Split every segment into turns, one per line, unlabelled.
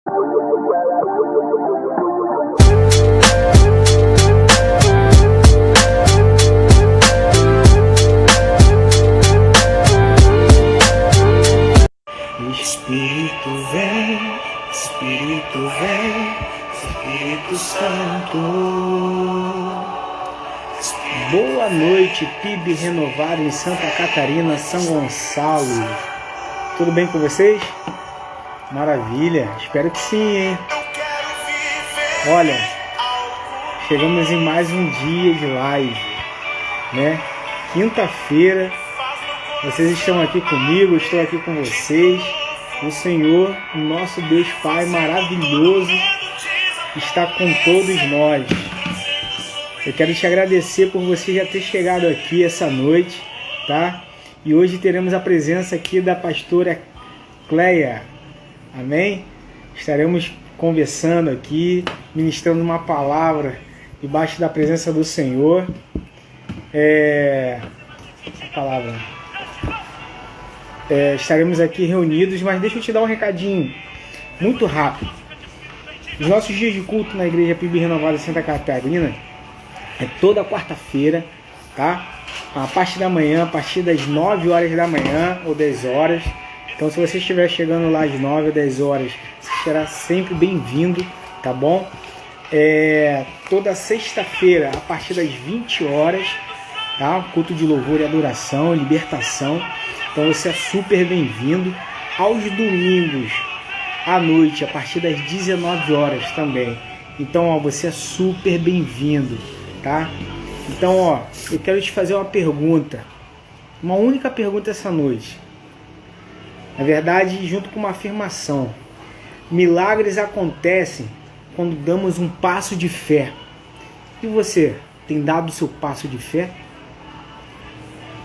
Espírito vem, Espírito vem, Espírito Santo. Boa noite, PIB renovado em Santa Catarina, São Gonçalo. Tudo bem com vocês? Maravilha, espero que sim, hein? Olha, chegamos em mais um dia de live, né? Quinta-feira, vocês estão aqui comigo, eu estou aqui com vocês. O Senhor, o nosso Deus Pai maravilhoso, está com todos nós. Eu quero te agradecer por você já ter chegado aqui essa noite, tá? E hoje teremos a presença aqui da pastora Cleia, amém? Estaremos conversando aqui, ministrando uma palavra debaixo da presença do Senhor. A palavra... estaremos aqui reunidos, mas deixa eu te dar um recadinho muito rápido. Os nossos dias de culto na Igreja PIB Renovada de Santa Catarina é toda quarta-feira, tá? A parte da manhã, a partir das 9 horas da manhã ou 10 horas. Então, se você estiver chegando lá às 9 ou 10 horas, você será sempre bem-vindo, tá bom? Toda sexta-feira, a partir das 20 horas, tá? Culto de louvor e adoração, libertação. Então você é super bem-vindo. Aos domingos à noite, a partir das 19 horas também. Então, você é super bem-vindo, tá? Então, eu quero te fazer uma pergunta. Uma única pergunta essa noite. Na verdade, junto com uma afirmação. Milagres acontecem quando damos um passo de fé. E você, tem dado o seu passo de fé?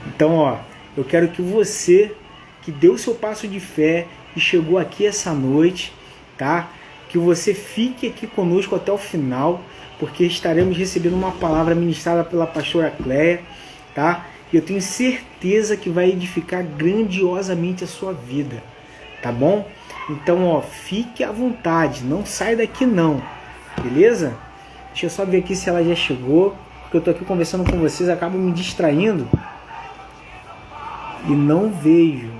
Então, eu quero que você, que deu o seu passo de fé e chegou aqui essa noite, tá? Que você fique aqui conosco até o final, porque estaremos recebendo uma palavra ministrada pela pastora Cleia, tá? E eu tenho certeza que vai edificar grandiosamente a sua vida, tá bom? Então, fique à vontade, não sai daqui não, beleza? Deixa eu só ver aqui se ela já chegou, porque eu tô aqui conversando com vocês, acabo me distraindo. E não vejo.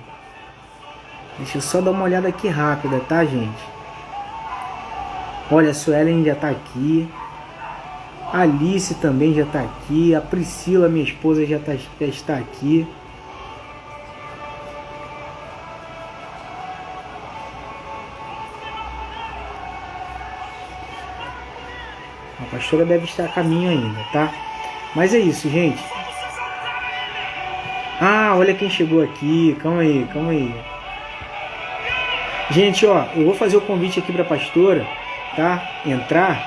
Deixa eu só dar uma olhada aqui rápida, tá, gente? Olha, a Suelen já tá aqui. A Alice também já tá aqui. A Priscila, minha esposa, já está aqui. A pastora deve estar a caminho ainda, tá? Mas é isso, gente. Olha quem chegou aqui. Calma aí. Gente, eu vou fazer o convite aqui para a pastora, tá? Entrar.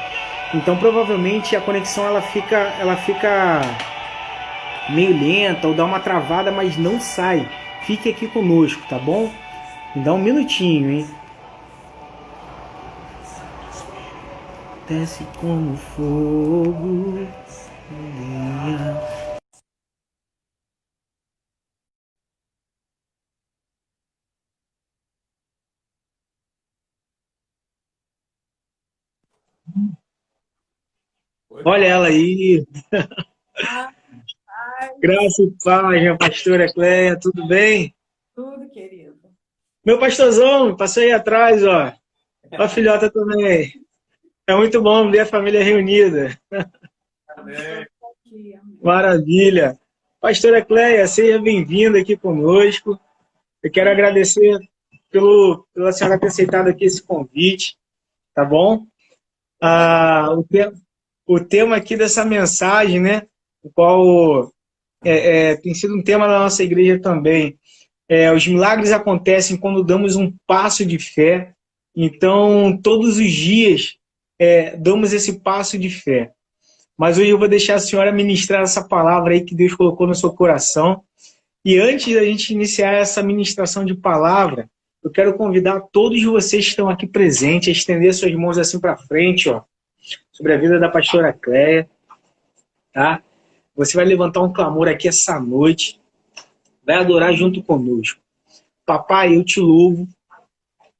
Então, provavelmente a conexão ela fica meio lenta ou dá uma travada, mas não sai. Fique aqui conosco, tá bom? Me dá um minutinho, hein? Desce como fogo. Olha ela aí. Graça e paz, minha pastora Cleia, tudo bem?
Tudo, querido.
Meu pastorzão, passou aí atrás, ó. A filhota também. É muito bom ver a família reunida.
Amém.
Maravilha. Pastora Cleia, seja bem-vinda aqui conosco. Eu quero agradecer pela senhora ter aceitado aqui esse convite, tá bom? O tema aqui dessa mensagem, né, o qual tem sido um tema da nossa igreja também, os milagres acontecem quando damos um passo de fé. Então, todos os dias damos esse passo de fé. Mas hoje eu vou deixar a senhora ministrar essa palavra aí que Deus colocou no seu coração. E antes da gente iniciar essa ministração de palavra, eu quero convidar todos vocês que estão aqui presentes a estender suas mãos assim para frente, ó, sobre a vida da pastora Cleia, tá? Você vai levantar um clamor aqui essa noite, vai adorar junto conosco. Papai, eu te louvo,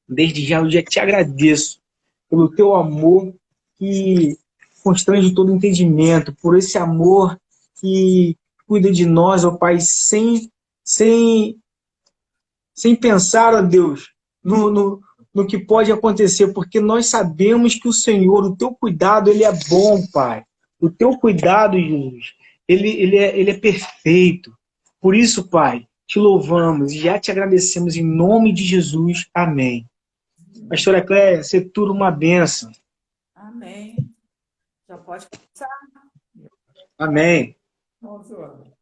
desde já eu te agradeço pelo teu amor que constrange todo entendimento, por esse amor que cuida de nós, ó Pai, sem, sem pensar, ó Deus, no que pode acontecer, porque nós sabemos que o Senhor, o teu cuidado, ele é bom, Pai. O teu cuidado, Jesus, ele é perfeito. Por isso, Pai, te louvamos e já te agradecemos em nome de Jesus. Amém. Pastora Cléia, ser tudo uma bênção.
Amém. Já pode começar.
Amém.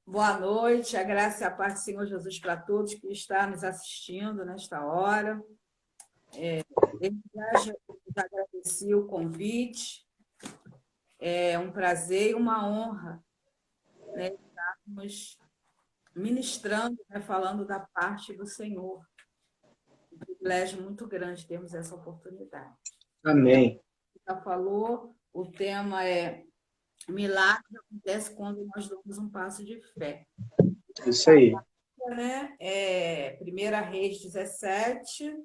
Boa noite, a graça e a paz do Senhor Jesus para todos que estão nos assistindo nesta hora. Desde já agradeci o convite. É um prazer e uma honra, né, estarmos ministrando, né, falando da parte do Senhor. Um privilégio muito grande termos essa oportunidade.
Amém.
Já falou, o tema é milagre acontece quando nós damos um passo de fé.
Isso aí.
Né? 1 Reis 17,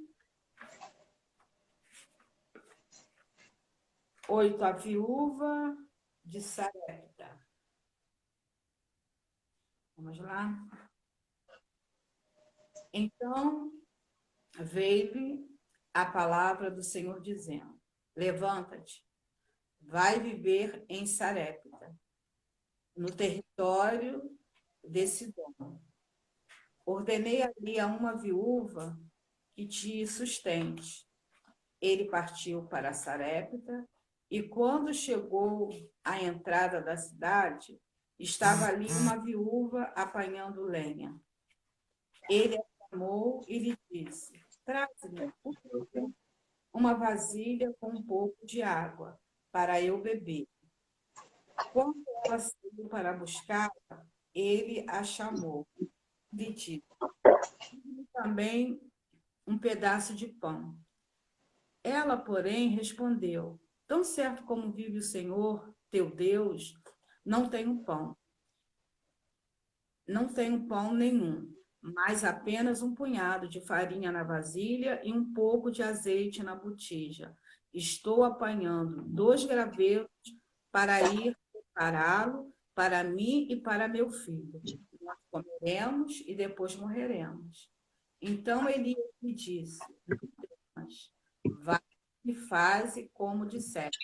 8, a viúva de Sarepta. Vamos lá. Então, veio-lhe a palavra do Senhor dizendo: levanta-te, vai viver em Sarepta, no território de Sidom. Ordenei ali a uma viúva que te sustente. Ele partiu para Sarepta, e quando chegou à entrada da cidade, estava ali uma viúva apanhando lenha. Ele a chamou e lhe disse: traze-me, por favor, uma vasilha com um pouco de água, para eu beber. Quando ela saiu para buscar, ele a chamou e lhe disse: também um pedaço de pão. Ela, porém, respondeu: tão certo como vive o Senhor, teu Deus, não tenho pão. Não tenho pão nenhum, mas apenas um punhado de farinha na vasilha e um pouco de azeite na botija. Estou apanhando 2 gravetos para ir prepará-lo para mim e para meu filho. Nós comeremos e depois morreremos. Então Elias me disse: vai e faze como disseste.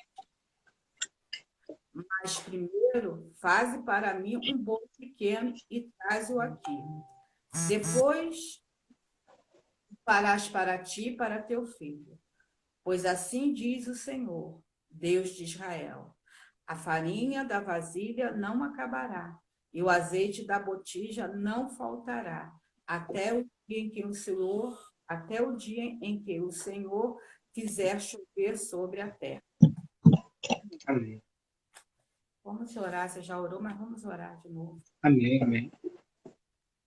Mas primeiro, faze para mim um bolo pequeno e traze-o aqui. Depois, farás para ti e para teu filho. Pois assim diz o Senhor, Deus de Israel: a farinha da vasilha não acabará, e o azeite da botija não faltará, até o dia em que o Senhor fizer chover sobre a terra.
Amém.
Vamos orar, você já orou, mas vamos orar de novo.
Amém, amém.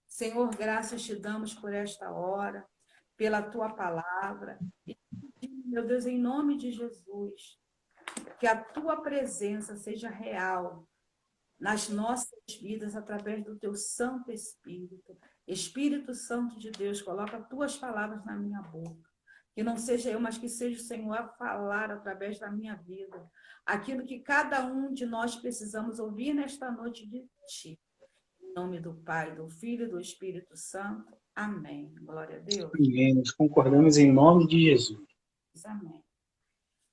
Senhor, graças te damos por esta hora, pela tua palavra. E, meu Deus, em nome de Jesus, que a tua presença seja real nas nossas vidas através do teu Santo Espírito. Espírito Santo de Deus, coloca as tuas palavras na minha boca. Que não seja eu, mas que seja o Senhor a falar através da minha vida. Aquilo que cada um de nós precisamos ouvir nesta noite de ti. Em nome do Pai, do Filho e do Espírito Santo. Amém. Glória a Deus.
Amém. Nós concordamos em nome de Jesus.
Amém.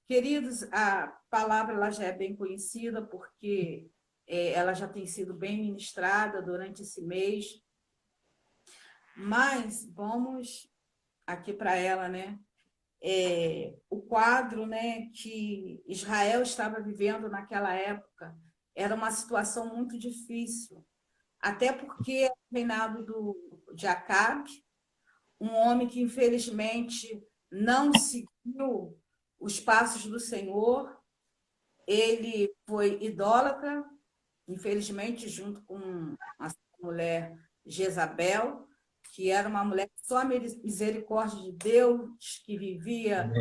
Queridos, a palavra ela já é bem conhecida porque ela já tem sido bem ministrada durante esse mês. Mas vamos aqui para ela, né? O quadro, né, que Israel estava vivendo naquela época era uma situação muito difícil. Até porque o reinado de Acabe, um homem que infelizmente não seguiu os passos do Senhor, ele foi idólatra, infelizmente, junto com a mulher Jezabel, que era uma mulher só misericórdia de Deus, que vivia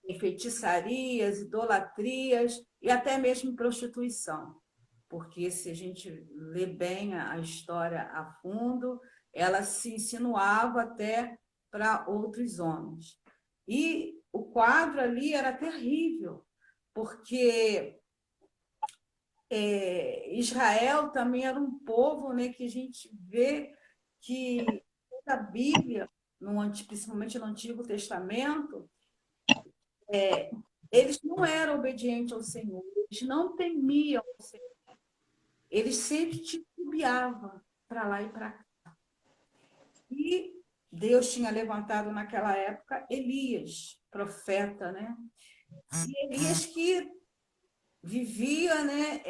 em feitiçarias, idolatrias e até mesmo prostituição. Porque se a gente lê bem a história a fundo, ela se insinuava até para outros homens. E o quadro ali era terrível, porque Israel também era um povo, né, que a gente vê que a Bíblia, principalmente no Antigo Testamento, eles não eram obedientes ao Senhor, eles não temiam o Senhor, eles sempre titubeavam para lá e para cá. E Deus tinha levantado naquela época Elias, profeta, né? E Elias que vivia, né,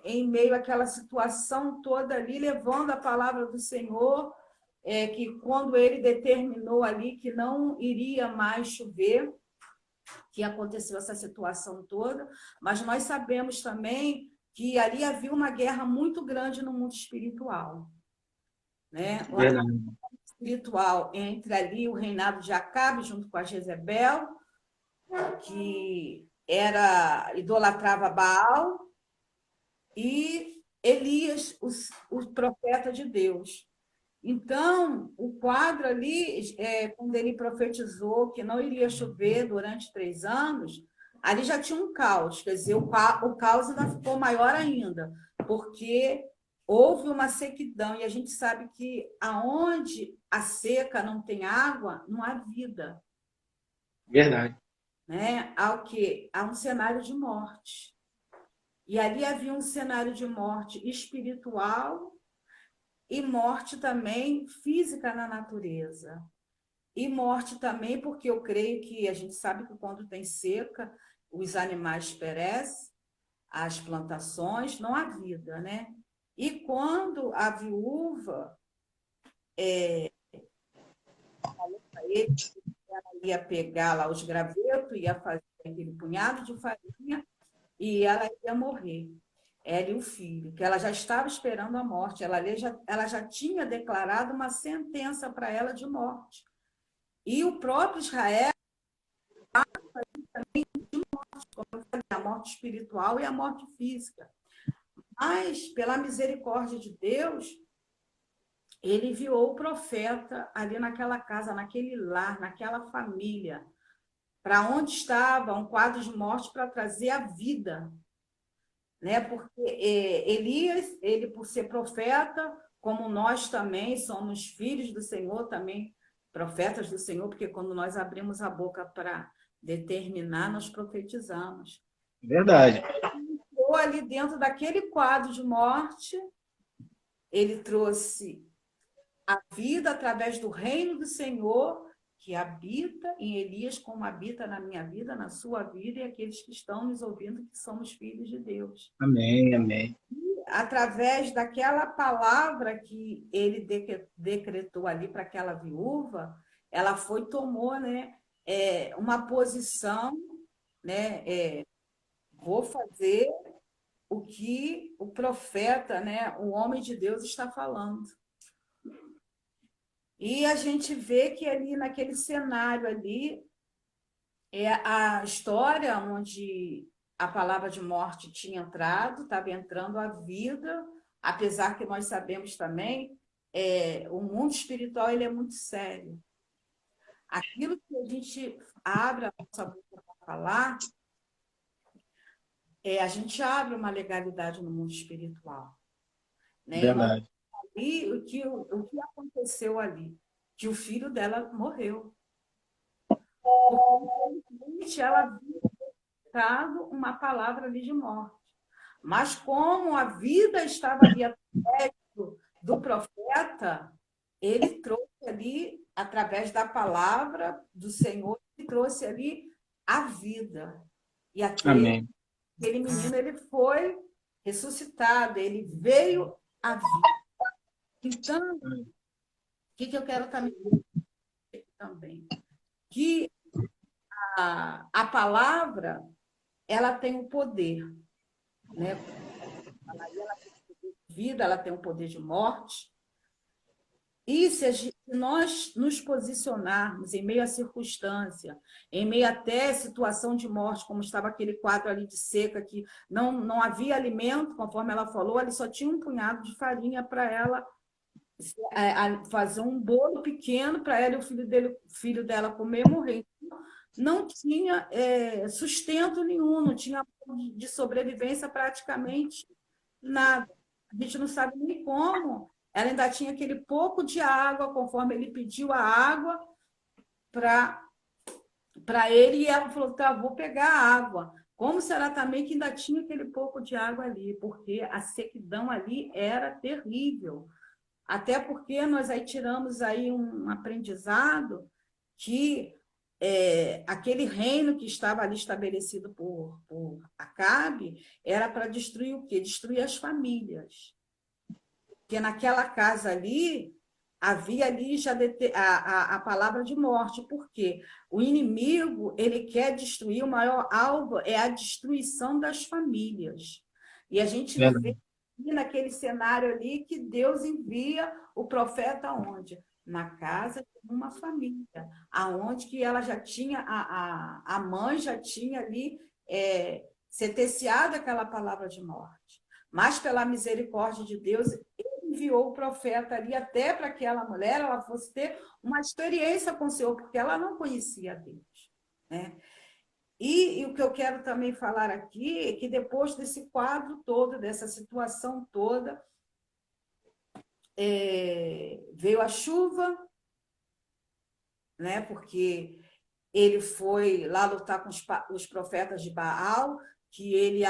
em meio àquela situação toda ali, levando a palavra do Senhor, que quando ele determinou ali que não iria mais chover, que aconteceu essa situação toda, mas nós sabemos também que ali havia uma guerra muito grande no mundo espiritual, né? Espiritual entre ali o reinado de Acabe junto com a Jezebel, que idolatrava Baal, e Elias, o profeta de Deus. Então, o quadro ali, quando ele profetizou que não iria chover durante 3 anos, ali já tinha um caos, quer dizer, o caos ainda ficou maior ainda, porque houve uma sequidão, e a gente sabe que aonde a seca não tem água, não há vida.
Verdade.
Né? Há um cenário de morte. E ali havia um cenário de morte espiritual e morte também física na natureza. E morte também, porque eu creio que a gente sabe que quando tem seca, os animais perecem, as plantações, não há vida, né? E quando a viúva falou para ele que ela ia pegar lá os gravetos, ia fazer aquele punhado de farinha e ela ia morrer. Ela e o filho, que ela já estava esperando a morte, ela já tinha declarado uma sentença para ela de morte. E o próprio Israel também de morte, como eu falei, a morte espiritual e a morte física. Mas, pela misericórdia de Deus, ele enviou o profeta ali naquela casa, naquele lar, naquela família, para onde estava um quadro de morte para trazer a vida. Né? Porque Elias, ele por ser profeta, como nós também somos filhos do Senhor, também profetas do Senhor, porque quando nós abrimos a boca para determinar, nós profetizamos.
Verdade.
Ele entrou ali dentro daquele quadro de morte, ele trouxe a vida através do reino do Senhor, que habita em Elias, como habita na minha vida, na sua vida, e aqueles que estão nos ouvindo, que somos filhos de Deus.
Amém, amém.
E, através daquela palavra que ele decretou ali para aquela viúva, ela tomou, né, uma posição, né, vou fazer o que o profeta, né, o homem de Deus está falando. E a gente vê que ali naquele cenário ali é a história onde a palavra de morte tinha entrado, estava entrando a vida, apesar que nós sabemos também, o mundo espiritual ele é muito sério. Aquilo que a gente abre a nossa boca para falar, a gente abre uma legalidade no mundo espiritual. Né?
Verdade.
E o que aconteceu ali? Que o filho dela morreu. Porque, ela havia dado uma palavra ali de morte. Mas como a vida estava ali através do profeta, ele trouxe ali, através da palavra do Senhor, ele trouxe ali a vida. E aquele menino, ele foi ressuscitado, ele veio à vida. Então, o que eu quero também? Que a palavra, ela tem o poder, né? Ela tem o poder de vida, ela tem o poder de morte. E se nós nos posicionarmos em meio à circunstância, em meio até situação de morte, como estava aquele quadro ali de seca, que não havia alimento, conforme ela falou, ali só tinha um punhado de farinha para ela fazer um bolo pequeno para ela e o filho dela comer e morrer. não tinha sustento nenhum, não tinha de sobrevivência praticamente nada. A gente não sabe nem como. Ela ainda tinha aquele pouco de água, conforme ele pediu a água para ele, e ela falou, tá, vou pegar a água. Como será também que ainda tinha aquele pouco de água ali? Porque a sequidão ali era terrível. Até porque nós aí tiramos aí um aprendizado que aquele reino que estava ali estabelecido por Acabe era para destruir o quê? Destruir as famílias. Porque naquela casa ali, havia ali já a palavra de morte. Por quê? O inimigo, ele quer destruir, o maior alvo é a destruição das famílias. E a gente vê naquele cenário ali que Deus envia o profeta onde? Na casa de uma família, aonde que ela já tinha, a mãe já tinha ali sentenciado aquela palavra de morte. Mas pela misericórdia de Deus, enviou o profeta ali até para que aquela mulher ela fosse ter uma experiência com o Senhor, porque ela não conhecia Deus, né? E o que eu quero também falar aqui é que depois desse quadro todo, dessa situação toda, veio a chuva, né? Porque ele foi lá lutar com os profetas de Baal, que ele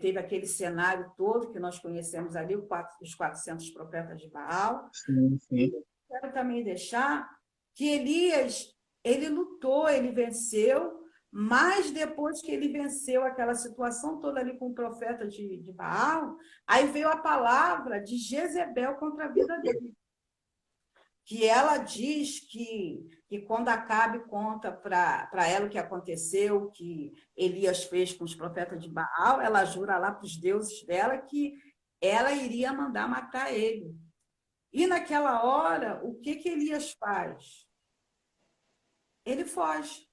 teve aquele cenário todo que nós conhecemos ali, os 400 profetas de Baal.
Sim, sim.
Quero também deixar que Elias, ele lutou, ele venceu, mas depois que ele venceu aquela situação toda ali com o profeta de Baal, aí veio a palavra de Jezebel contra a vida dele. Que ela diz que quando Acabe conta para ela o que aconteceu, que Elias fez com os profetas de Baal, ela jura lá para os deuses dela que ela iria mandar matar ele. E naquela hora, o que Elias faz? Ele foge.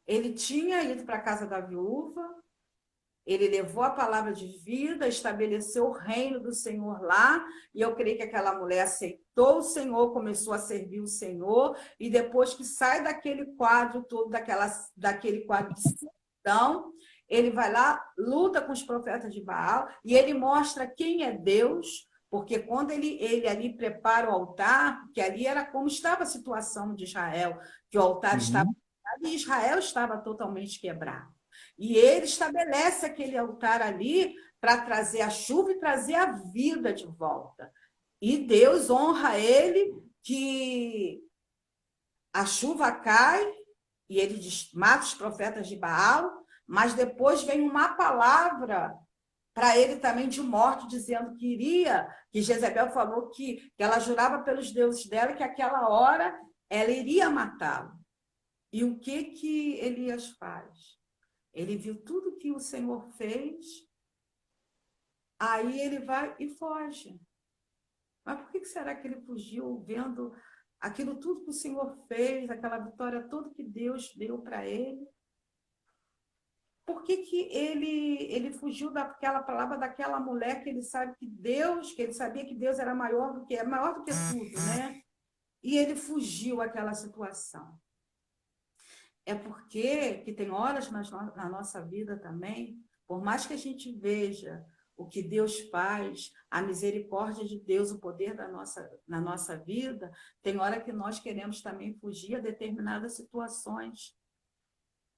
Ele tinha ido para a casa da viúva, ele levou a palavra de vida, estabeleceu o reino do Senhor lá, e eu creio que aquela mulher aceitou o Senhor, começou a servir o Senhor, e depois que sai daquele quadro todo, daquele quadro de servidão, ele vai lá, luta com os profetas de Baal, e ele mostra quem é Deus, porque quando ele ali prepara o altar, porque ali era como estava a situação de Israel, que o altar estava quebrado, e Israel estava totalmente quebrado. E ele estabelece aquele altar ali para trazer a chuva e trazer a vida de volta. E Deus honra ele que a chuva cai e ele mata os profetas de Baal, mas depois vem uma palavra para ele também de morte, dizendo que que Jezebel falou que ela jurava pelos deuses dela que aquela hora ela iria matá-lo. E o que Elias faz? Ele viu tudo que o Senhor fez, aí ele vai e foge. Mas por que será que ele fugiu vendo aquilo tudo que o Senhor fez, aquela vitória toda que Deus deu para ele? Por que ele fugiu daquela palavra daquela mulher que ele sabe que Deus, que ele sabia que Deus era maior do que tudo, né? E ele fugiu àquela situação. É porque que tem horas na nossa vida também, por mais que a gente veja o que Deus faz, a misericórdia de Deus, o poder na nossa vida, tem hora que nós queremos também fugir a determinadas situações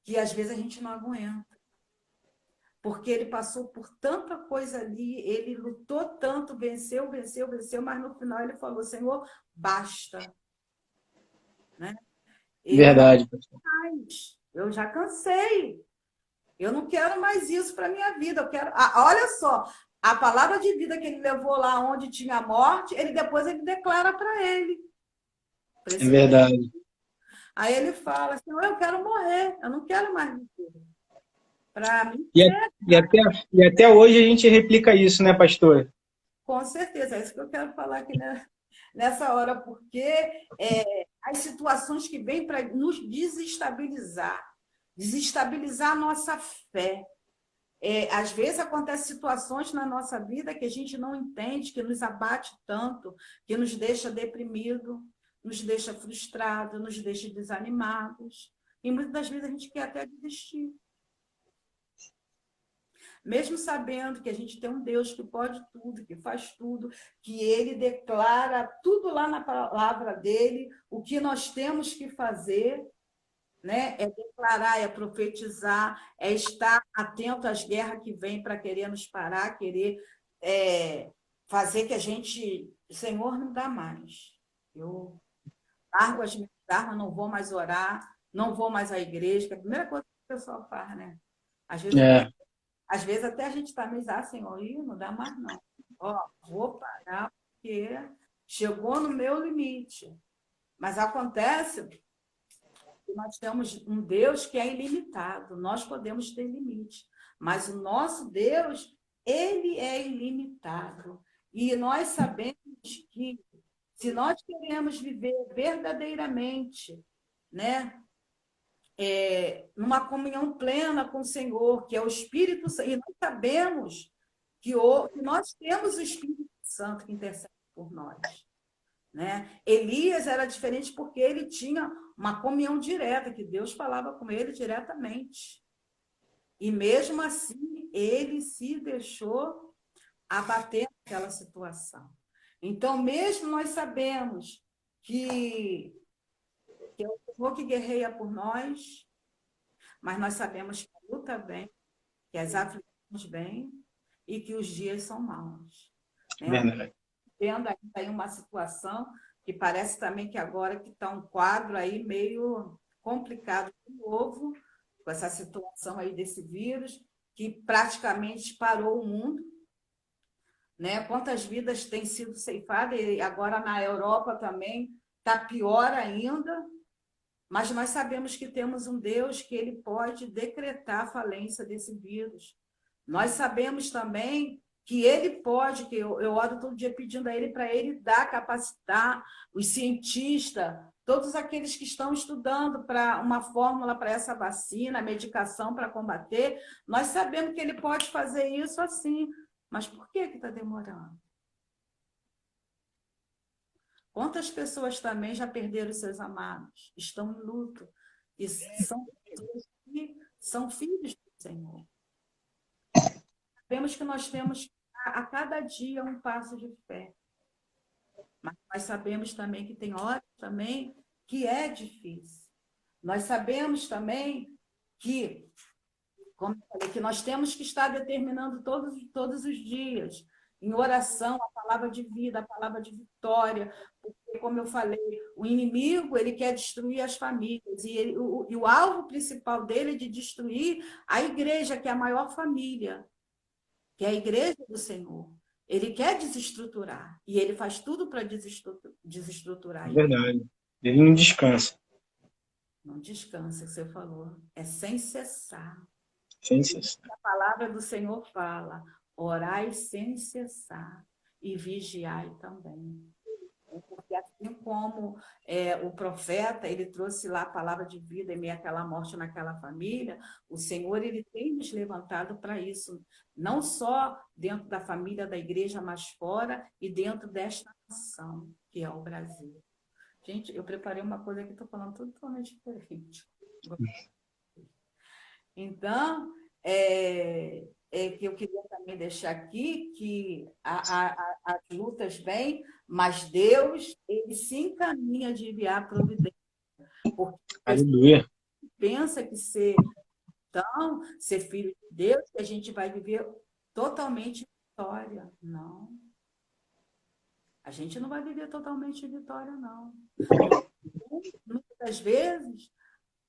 que às vezes a gente não aguenta. Porque ele passou por tanta coisa ali, ele lutou tanto, venceu, mas no final ele falou, Senhor, basta. Né?
Verdade.
Eu já cansei. Eu não quero mais isso para minha vida. Eu quero. Olha só, a palavra de vida que ele levou lá onde tinha morte, depois ele declara para ele.
É verdade.
Aí ele fala assim: eu quero morrer, eu não quero mais viver. Para mim.
E até hoje a gente replica isso, né, pastor?
Com certeza, é isso que eu quero falar aqui, né? Nessa hora, porque as situações que vêm para nos desestabilizar a nossa fé. Às vezes acontecem situações na nossa vida que a gente não entende, que nos abate tanto, que nos deixa deprimido, nos deixa frustrado, nos deixa desanimados. E muitas das vezes a gente quer até desistir. Mesmo sabendo que a gente tem um Deus que pode tudo, que faz tudo, que Ele declara tudo lá na palavra dEle, o que nós temos que fazer, né? É declarar, é profetizar, é estar atento às guerras que vêm para querer nos parar, querer fazer que a gente... Senhor, não dá mais. Eu largo as minhas armas, não vou mais orar, não vou mais à igreja, que é a primeira coisa que o pessoal faz, né? Às vezes até a gente está meio Senhor, não dá mais não. Ó, vou parar porque chegou no meu limite. Mas acontece que nós temos um Deus que é ilimitado, nós podemos ter limite, mas o nosso Deus, ele é ilimitado. E nós sabemos que se nós queremos viver verdadeiramente, né, numa comunhão plena com o Senhor, que é o Espírito Santo, e nós sabemos que nós temos o Espírito Santo que intercede por nós. Né? Elias era diferente porque ele tinha uma comunhão direta, que Deus falava com ele diretamente. E mesmo assim, ele se deixou abater naquela situação. Então, mesmo nós sabemos que é o Senhor que guerreia por nós, mas nós sabemos que a luta vem, que as aflições vêm e que os dias são maus. Né? Vendo aí uma situação que parece também que agora que está um quadro aí meio complicado de novo, com essa situação aí desse vírus, que praticamente parou o mundo, né? Quantas vidas têm sido ceifadas, e agora na Europa também está pior ainda, mas nós sabemos que temos um Deus que ele pode decretar a falência desse vírus. Nós sabemos também que ele pode, que eu oro todo dia pedindo a ele para ele dar, capacitar os cientistas, todos aqueles que estão estudando para uma fórmula para essa vacina, medicação para combater. Nós sabemos que ele pode fazer isso assim, mas por que está demorando? Quantas pessoas também já perderam seus amados, estão em luto, e são pessoas que são filhos do Senhor. Sabemos que nós temos a cada dia um passo de fé. Mas nós sabemos também que tem horas também que é difícil. Nós sabemos também que, como eu falei, que nós temos que estar determinando todos os dias, em oração, a palavra de vida, a palavra de vitória, porque, como eu falei, o inimigo ele quer destruir as famílias, e o alvo principal dele é de destruir a igreja, que é a maior família, que é a igreja do Senhor. Ele quer desestruturar, e ele faz tudo para desestruturar.
Verdade. Ele não descansa.
Não descansa, que você falou. É sem cessar.
Sem cessar.
A palavra do Senhor fala, orai sem cessar e vigiai também. Porque assim como o profeta, ele trouxe lá a palavra de vida em meio àquela morte naquela família, o Senhor ele tem nos levantado para isso, não só dentro da família da igreja, mas fora e dentro desta nação, que é o Brasil. Gente, eu preparei uma coisa que estou falando tudo totalmente diferente. Então, que eu queria também deixar aqui que as lutas vêm, mas Deus, ele se encaminha de enviar providência. Porque
Aleluia.
pensa que ser filho de Deus, que a gente vai viver totalmente vitória. Não. A gente não vai viver totalmente vitória, não. Muitas vezes,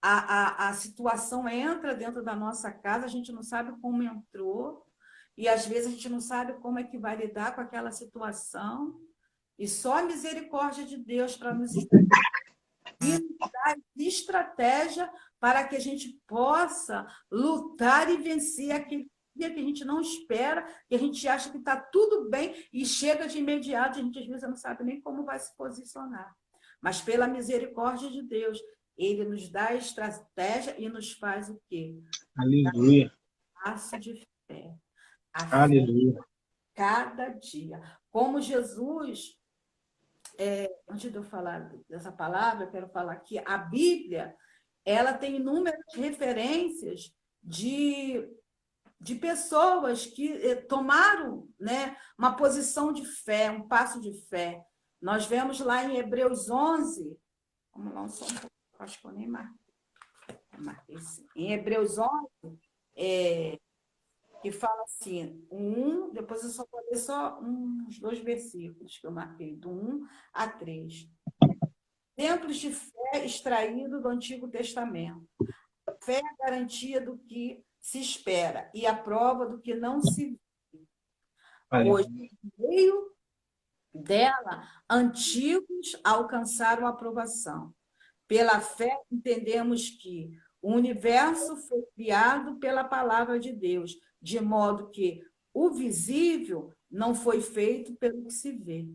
a situação entra dentro da nossa casa, a gente não sabe como entrou, e às vezes a gente não sabe como é que vai lidar com aquela situação, e só a misericórdia de Deus para nos dar estratégia para que a gente possa lutar e vencer aquele dia que a gente não espera, que a gente acha que está tudo bem e chega de imediato, a gente às vezes não sabe nem como vai se posicionar. Mas pela misericórdia de Deus, ele nos dá a estratégia e nos faz o quê?
Aleluia.
Passo de fé.
Aleluia.
Cada dia. Como Jesus, antes de eu falar dessa palavra, eu quero falar que a Bíblia, ela tem inúmeras referências de pessoas que tomaram, né, uma posição de fé, um passo de fé. Nós vemos lá em Hebreus 11, vamos lá, só um pouco, acho que eu nem marquei sim. Em Hebreus 11, que fala assim, depois eu só vou ler só uns 2 versículos que eu marquei, do 1 a 3. Exemplos de fé extraído do Antigo Testamento. A fé é a garantia do que se espera e a prova do que não se vê. Pois, por meio dela, antigos alcançaram aprovação. Pela fé, entendemos que o universo foi criado pela palavra de Deus, de modo que o visível não foi feito pelo que se vê.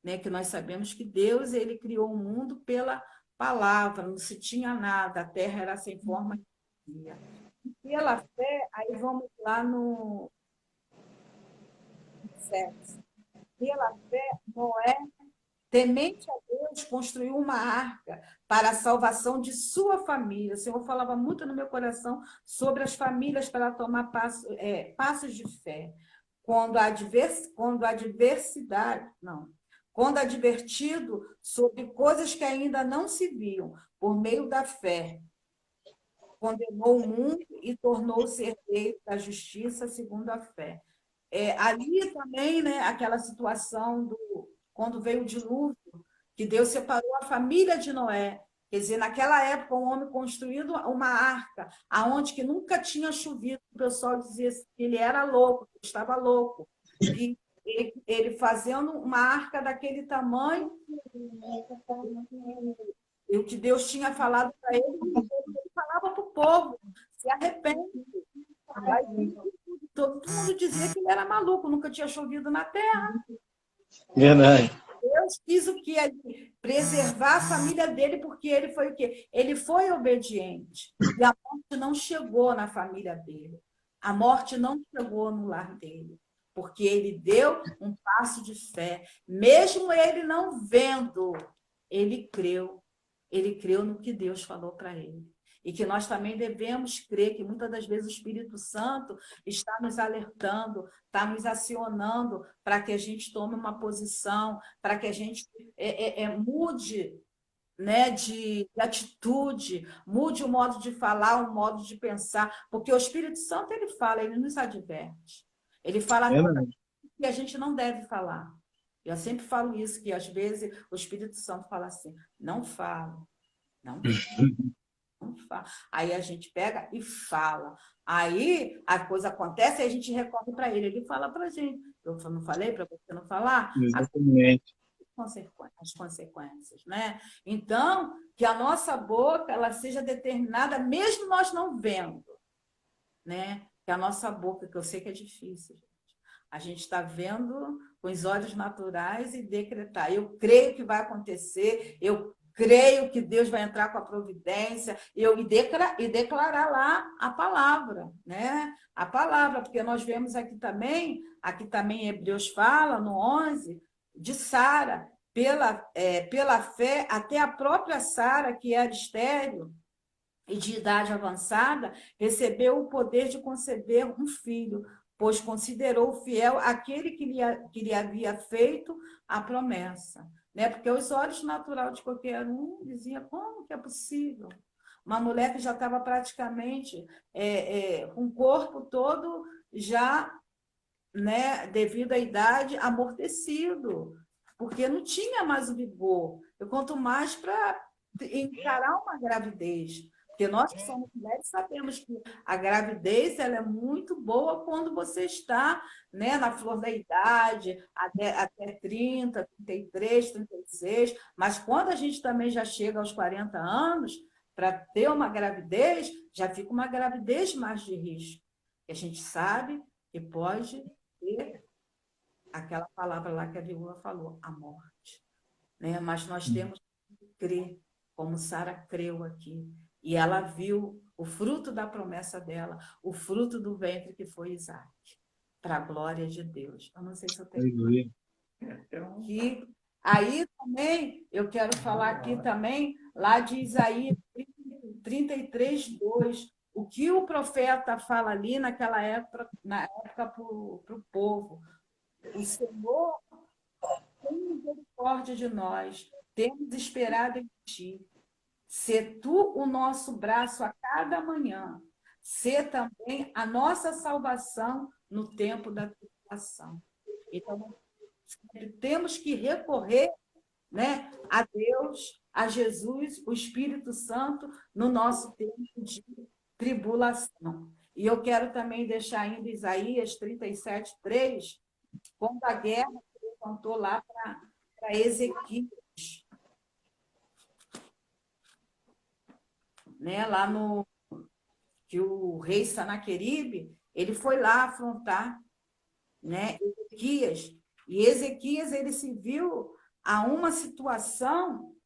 Né? Que nós sabemos que Deus ele criou o mundo pela palavra, não se tinha nada, a terra era sem forma. Pela fé, aí vamos lá no 7. Pela fé, Noé, temente a Deus, construiu uma arca para a salvação de sua família. O Senhor falava muito no meu coração sobre as famílias para tomar passos de fé. Quando advertido sobre coisas que ainda não se viam, por meio da fé, condenou o mundo e tornou-se herdeiro da justiça segundo a fé. Ali também, né, aquela situação quando veio o dilúvio, que Deus separou a família de Noé. Quer dizer, naquela época, um homem construído uma arca, aonde que nunca tinha chovido, o pessoal dizia que ele era louco, que estava louco. E ele fazendo uma arca daquele tamanho, e o que Deus tinha falado para ele falava para o povo, se arrepende. Aí, todo mundo dizia que ele era maluco, nunca tinha chovido na terra.
Verdade.
Deus quis o quê? Preservar a família dele, porque ele foi o quê? Ele foi obediente. E a morte não chegou na família dele. A morte não chegou no lar dele. Porque ele deu um passo de fé. Mesmo ele não vendo, ele creu. Ele creu no que Deus falou para ele. E que nós também devemos crer que muitas das vezes o Espírito Santo está nos alertando, está nos acionando para que a gente tome uma posição, para que a gente mude, né, de atitude, mude o modo de falar, o modo de pensar, porque o Espírito Santo ele fala, ele nos adverte. Ele fala que a gente não deve falar. Eu sempre falo isso, que às vezes o Espírito Santo fala assim, não fala, não fala. Aí a gente pega e fala. Aí a coisa acontece e a gente recorre para ele. Ele fala para a gente. Eu não falei para você não falar?
Exatamente.
As consequências, né? Então, que a nossa boca ela seja determinada, mesmo nós não vendo, né? Que a nossa boca, que eu sei que é difícil, gente. A gente está vendo com os olhos naturais e decretar. Eu creio que vai acontecer, eu creio que Deus vai entrar com a providência, e declarar lá a palavra, né? A palavra, porque nós vemos aqui também Hebreus fala, no 11, de Sara, pela fé, até a própria Sara, que era estéril e de idade avançada, recebeu o poder de conceber um filho, pois considerou fiel aquele que lhe havia feito a promessa. Né? Porque os olhos naturais de qualquer um diziam, como que é possível? Uma mulher que já estava praticamente com o corpo todo já, né, devido à idade, amortecido, porque não tinha mais o vigor. Eu conto mais para encarar uma gravidez. Porque nós que somos mulheres sabemos que a gravidez ela é muito boa quando você está, né, na flor da idade, até 30, 33, 36, mas quando a gente também já chega aos 40 anos, para ter uma gravidez, já fica uma gravidez mais de risco. E a gente sabe que pode ter aquela palavra lá que a viúva falou, a morte. Né? Mas nós temos que crer, como Sara creu aqui. E ela viu o fruto da promessa dela, o fruto do ventre que foi Isaac, para a glória de Deus. Eu não sei se eu tenho... E aí também, eu quero falar aqui também, lá de Isaías 33:2. O que o profeta fala ali naquela época, para o povo? O Senhor tem misericórdia de nós, temos esperado em ti. Sê tu o nosso braço a cada manhã, sê também a nossa salvação no tempo da tribulação. Então, temos que recorrer, né, a Deus, a Jesus, o Espírito Santo, no nosso tempo de tribulação. E eu quero também deixar ainda Isaías 37:3, quando a guerra se levantou lá para Ezequias, né, lá no que o rei Sanaqueribe, ele foi lá afrontar, né, Ezequias, e Ezequias ele se viu a uma situação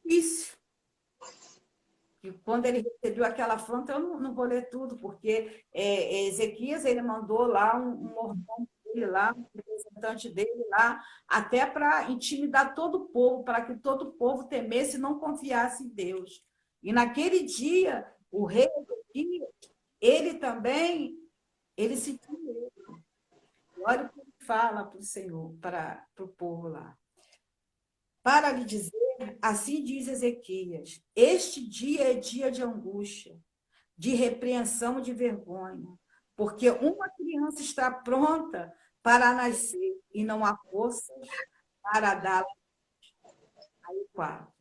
difícil. E quando ele recebeu aquela afronta, eu não vou ler tudo, porque Ezequias ele mandou lá um mordomo dele lá, um representante dele lá, até para intimidar todo o povo, para que todo o povo temesse e não confiasse em Deus. E naquele dia, o rei Ezequias, ele também, ele sentiu medo. Olha o que ele fala para o Senhor, para o povo lá. Para lhe dizer, assim diz Ezequias, este dia é dia de angústia, de repreensão e de vergonha, porque uma criança está pronta para nascer e não há forças para dar. Aí, 4.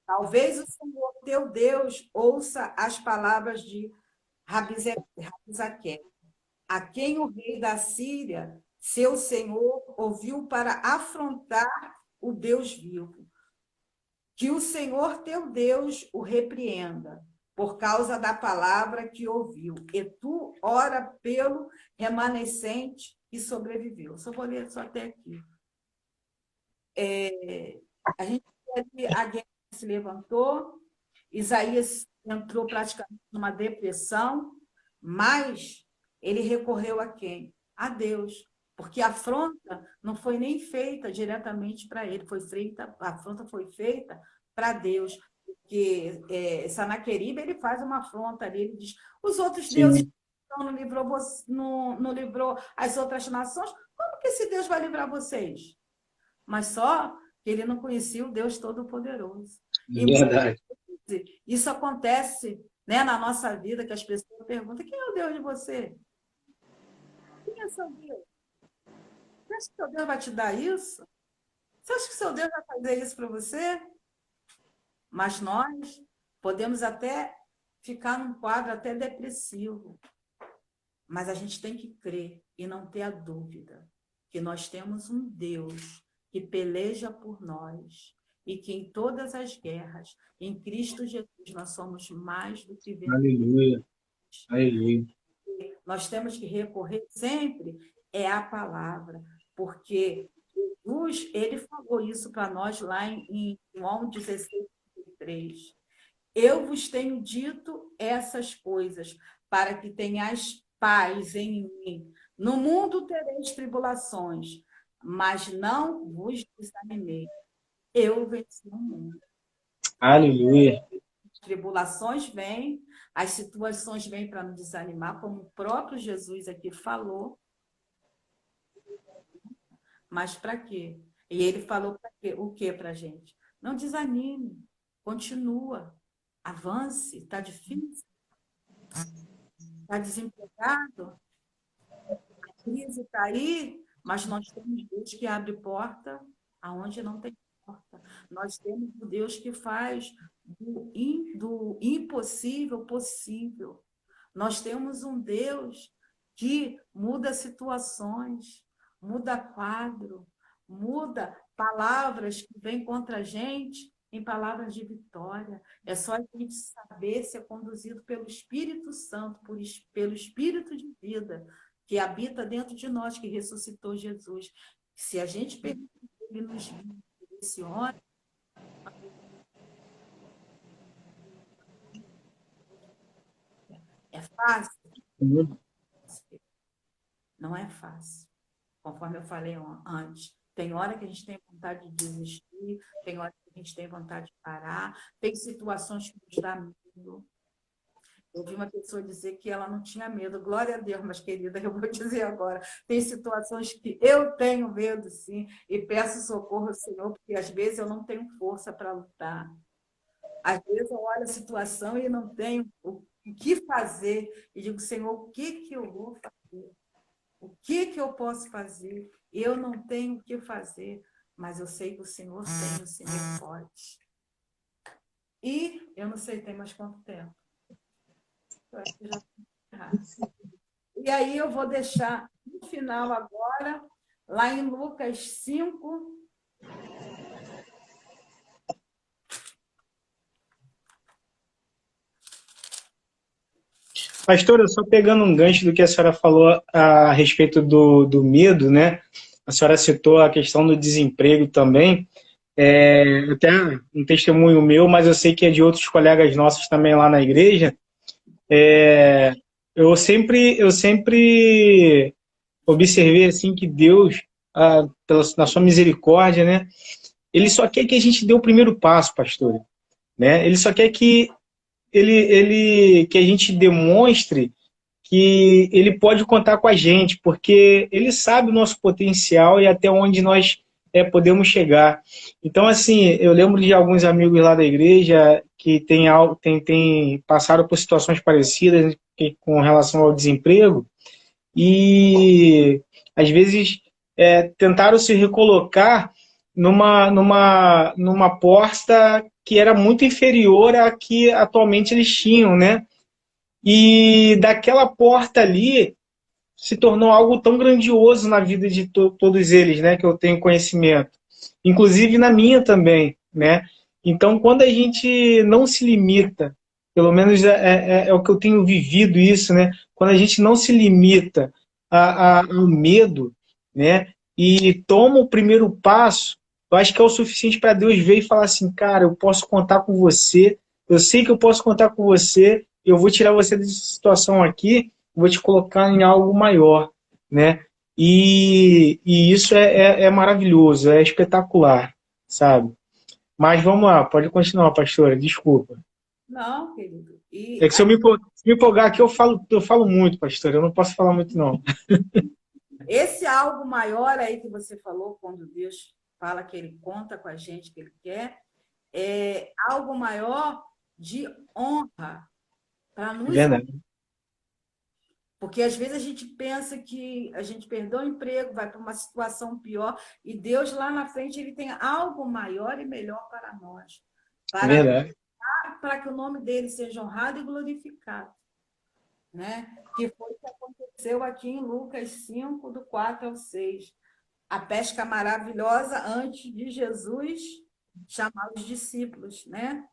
Talvez o Senhor teu Deus ouça as palavras de Rabizaque, a quem o rei da Síria, seu senhor, ouviu para afrontar o Deus vivo. Que o Senhor teu Deus o repreenda, por causa da palavra que ouviu. E tu ora pelo remanescente que sobreviveu. Só vou ler só até aqui. A gente vê a guerra se levantou, Isaías entrou praticamente numa depressão, mas ele recorreu a quem? A Deus. Porque a afronta não foi nem feita diretamente para ele, a afronta foi feita para Deus. Porque Sanaqueribe, ele faz uma afronta ali, ele diz, os outros deuses não livrou, não livrou as outras nações, como que esse Deus vai livrar vocês? Mas só que ele não conhecia o Deus Todo-Poderoso.
É verdade.
Isso acontece, né, na nossa vida, que as pessoas perguntam, quem é o Deus de você? Quem é seu Deus? Você acha que seu Deus vai te dar isso? Você acha que seu Deus vai fazer isso para você? Mas nós podemos até ficar num quadro até depressivo. Mas a gente tem que crer e não ter a dúvida que nós temos um Deus que peleja por nós e que em todas as guerras, em Cristo Jesus, nós somos mais do que vencedores.
Aleluia. Aleluia.
Nós temos que recorrer sempre à palavra, porque Jesus, ele falou isso para nós lá em João 16:3. Eu vos tenho dito essas coisas, para que tenhais paz em mim. No mundo tereis tribulações, mas não vos desanimei. Eu venci o mundo.
Aleluia.
As tribulações vêm, as situações vêm para nos desanimar, como o próprio Jesus aqui falou. Mas para quê? E ele falou para quê? O que para a gente? Não desanime, continua, avance, está difícil, está desempregado, a crise está aí, mas nós temos Deus que abre porta aonde não tem porta. Nós temos o Deus que faz do impossível possível. Nós temos um Deus que muda situações, muda quadro, muda palavras que vêm contra a gente em palavras de vitória. É só a gente saber ser conduzido pelo Espírito Santo, pelo Espírito de vida que habita dentro de nós, que ressuscitou Jesus. Se a gente permitir que ele nos direcione, é fácil? Não é fácil. Conforme eu falei antes, tem hora que a gente tem vontade de desistir, tem hora que a gente tem vontade de parar, tem situações que nos dá medo. Eu vi uma pessoa dizer que ela não tinha medo. Glória a Deus, mas querida, eu vou dizer agora. Tem situações que eu tenho medo, sim, e peço socorro ao Senhor, porque às vezes eu não tenho força para lutar. Às vezes eu olho a situação e não tenho o que fazer. E digo, Senhor, o que eu vou fazer? O que eu posso fazer? Eu não tenho o que fazer, mas eu sei que o Senhor tem, o Senhor pode. E eu não sei, tem mais quanto tempo? Eu acho que já está. E aí eu vou deixar no final agora, lá em Lucas 5.
Pastora, só pegando um gancho do que a senhora falou a respeito do medo, né? A senhora citou a questão do desemprego também. Até um testemunho meu, mas eu sei que é de outros colegas nossos também lá na igreja. Eu sempre observei assim que Deus, na sua misericórdia, né? Ele só quer que a gente dê o primeiro passo, pastor, né? Ele só quer que que a gente demonstre que ele pode contar com a gente, porque ele sabe o nosso potencial e até onde nós podemos chegar. Então, assim, eu lembro de alguns amigos lá da igreja que tem passaram por situações parecidas com relação ao desemprego e, às vezes, tentaram se recolocar numa porta que era muito inferior à que atualmente eles tinham, né? E daquela porta ali se tornou algo tão grandioso na vida de todos eles, né? Que eu tenho conhecimento, inclusive na minha também, né? Então, quando a gente não se limita, pelo menos é o que eu tenho vivido isso, né? Quando a gente não se limita ao medo, né? E toma o primeiro passo, eu acho que é o suficiente para Deus ver e falar assim, cara, eu posso contar com você, eu sei que eu posso contar com você, eu vou tirar você dessa situação aqui, vou te colocar em algo maior, né? E isso é maravilhoso, é espetacular, sabe? Mas vamos lá, pode continuar, pastora, desculpa.
Não, querido.
É que se eu me empolgar aqui, eu falo muito, pastora, eu não posso falar muito, não.
Esse algo maior aí que você falou, quando Deus fala que Ele conta com a gente, que Ele quer, é algo maior de honra para
É
nos honrar.
verdade,
Porque às vezes a gente pensa que a gente perdeu o emprego, vai para uma situação pior, e Deus lá na frente ele tem algo maior e melhor para nós,
é
para,
verdade.
para que o nome dele seja honrado e glorificado. Né? Que foi o que aconteceu aqui em Lucas 5, do 4 ao 6. A pesca maravilhosa antes de Jesus chamar os discípulos, né?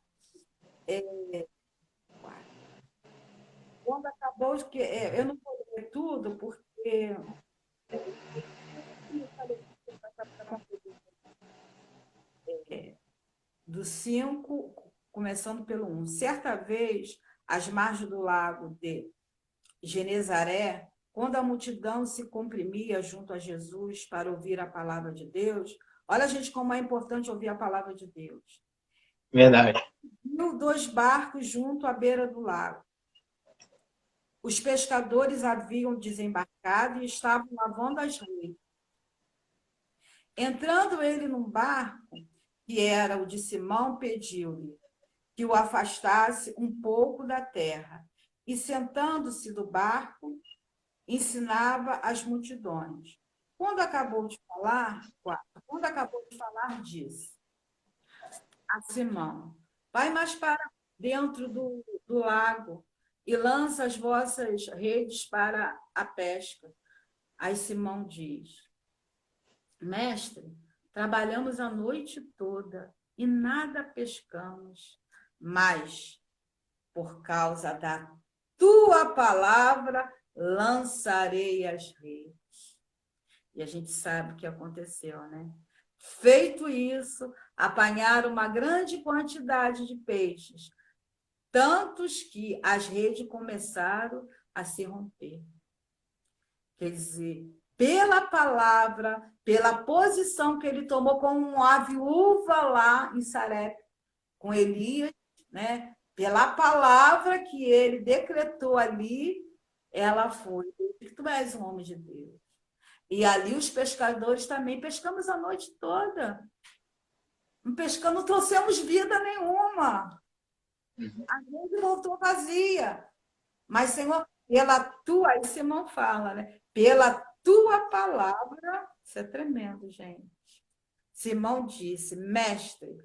Quando acabou, eu não vou ler tudo, porque do 5, começando pelo 1. Certa vez, às margens do lago de Genezaré, quando a multidão se comprimia junto a Jesus para ouvir a palavra de Deus, olha, gente, como é importante ouvir a palavra de Deus.
Verdade.
Viu 2 barcos junto à beira do lago. Os pescadores haviam desembarcado e estavam lavando as redes. Entrando ele num barco, que era o de Simão, pediu-lhe que o afastasse um pouco da terra. E, sentando-se do barco, ensinava as multidões. Quando acabou de falar, disse a Simão: vai mais para dentro do lago e lança as vossas redes para a pesca. Aí Simão diz: mestre, trabalhamos a noite toda e nada pescamos, mas por causa da tua palavra lançarei as redes. E a gente sabe o que aconteceu, né? Feito isso, apanharam uma grande quantidade de peixes, tantos que as redes começaram a se romper. Quer dizer, pela palavra, pela posição que ele tomou como uma viúva lá em Sarepta, com Elias, né? Pela palavra que ele decretou ali, ela foi. Tu és um homem de Deus. E ali os pescadores também pescamos a noite toda. Não pescamos, não trouxemos vida nenhuma. A gente voltou vazia. Mas, Senhor, pela tua, aí Simão fala, né? Pela tua palavra, isso é tremendo, gente. Simão disse, mestre,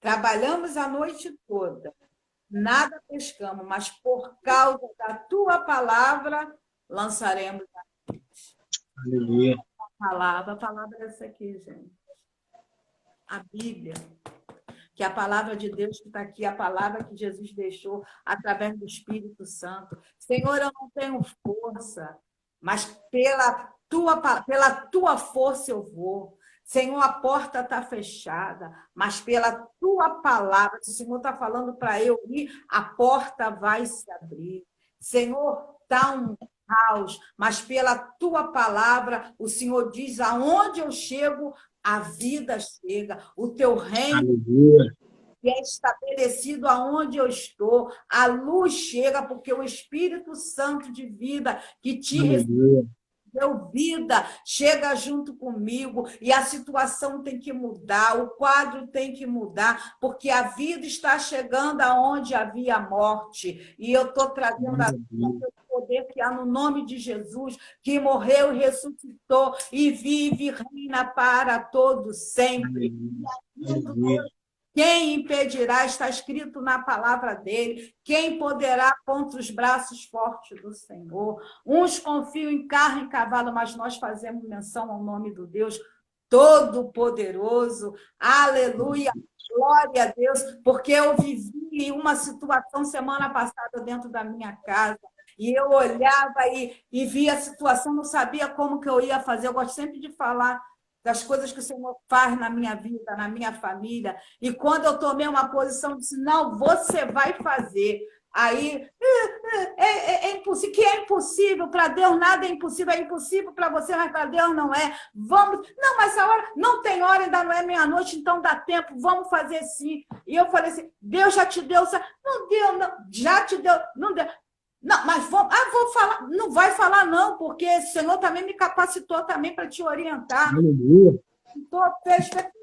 trabalhamos a noite toda, nada pescamos, mas por causa da tua palavra, lançaremos a rede.
Aleluia.
A palavra é essa aqui, gente. A Bíblia, que é a palavra de Deus que está aqui, a palavra que Jesus deixou através do Espírito Santo. Senhor, eu não tenho força, mas pela tua força eu vou. Senhor, a porta está fechada, mas pela tua palavra, se o Senhor está falando para eu ir, a porta vai se abrir. Senhor, está um caos, mas pela tua palavra, o Senhor diz, aonde eu chego, a vida chega, o teu reino
Aleluia.
é estabelecido aonde eu estou, a luz chega, porque o Espírito Santo de vida que te
Aleluia.
deu vida, chega junto comigo e a situação tem que mudar, o quadro tem que mudar, porque a vida está chegando aonde havia morte. E eu estou trazendo a vida, o poder que há no nome de Jesus, que morreu e ressuscitou e vive e reina para todos sempre.
Aleluia.
Quem impedirá? Está escrito na palavra dele. Quem poderá contra os braços fortes do Senhor? Uns confiam em carro e cavalo, mas nós fazemos menção ao nome do Deus Todo-Poderoso. Aleluia! Glória a Deus, porque eu vivi uma situação semana passada dentro da minha casa. E eu olhava e via a situação, não sabia como que eu ia fazer. Eu gosto sempre de falar das coisas que o Senhor faz na minha vida, na minha família. E quando eu tomei uma posição, disse, não, você vai fazer. Aí, é impossível. Que é impossível para Deus, nada é impossível para você, mas para Deus não é. Vamos, não, mas a hora, não tem hora, ainda não é meia-noite, então dá tempo, vamos fazer sim. E eu falei assim, Deus já te deu, não deu, não, já te deu, não deu. Não, mas vou falar, não vai falar não, porque o Senhor também me capacitou também para te orientar.
Aleluia.
Então,